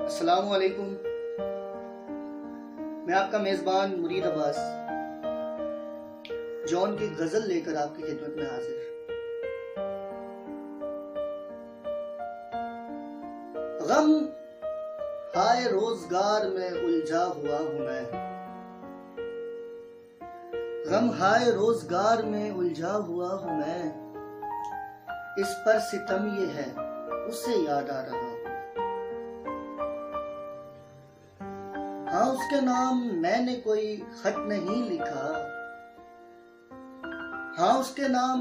अस्सलामु अलैकुम। मैं आपका मेजबान मुरीद अब्बास जॉन की गजल लेकर आपकी खिदमत में हाजिर। गम हाय रोजगार में उलझा हुआ हूं मैं, गम हाय रोजगार में उलझा हुआ हूं मैं। इस पर सितम ये है उससे याद आ रहा हूं। हाँ उसके नाम मैंने कोई खत नहीं लिखा, हाँ उसके नाम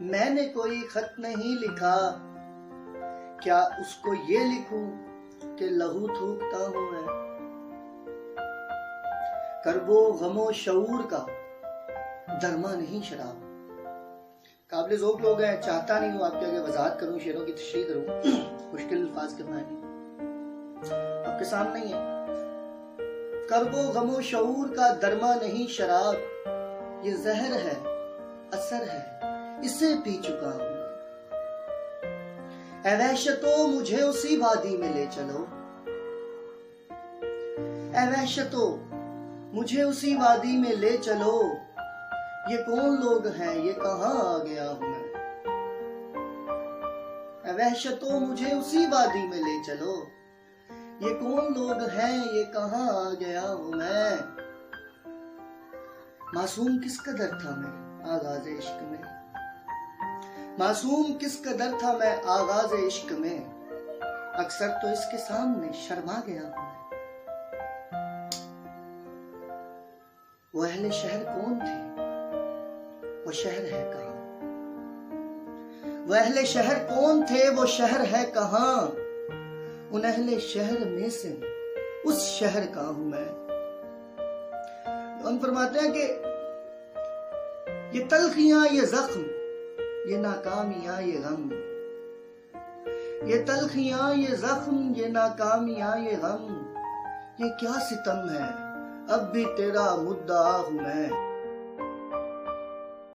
मैंने कोई खत नहीं लिखा। क्या उसको ये लिखूं कि लहू थूकता हूं मैं। करबो गमो शऊर का दरमा नहीं शराब। काबिल ज़ौक़ लोग हैं, चाहता नहीं हूं आपके आगे वजाहत करूं, शेरों की तशरीह करूं, मुश्किल अल्फाज के मायने आपके सामने ही है। करबो गमो शऊर का दरमा नहीं शराब, ये जहर है असर है इसे पी चुका हूं। ऐ वहशतो मुझे उसी वादी में ले चलो, ऐ वहशतो मुझे उसी वादी में ले चलो। ये कौन लोग हैं ये कहां आ गया हूं मैं। ऐ वहशतो मुझे उसी वादी में ले चलो, ये कौन लोग हैं ये कहां आ गया हूं मैं। मासूम किस कदर था मैं आगाज इश्क में, मासूम किस कदर था मैं आगाज इश्क में। अक्सर तो इसके सामने शर्मा गया हूं मैं। वो अहले शहर कौन थे वो शहर है कहां, वो अहले शहर कौन थे वो शहर है कहां। उन अहले शहर में से उस शहर का हूं मैं। हम फरमाते हैं कि ये तलखियां ये जख्म ये नाकामियां ये गम, ये तलखियां ये जख्म ये नाकामियां ये गम। ये क्या सितम है अब भी तेरा मुद्दा हूं मैं।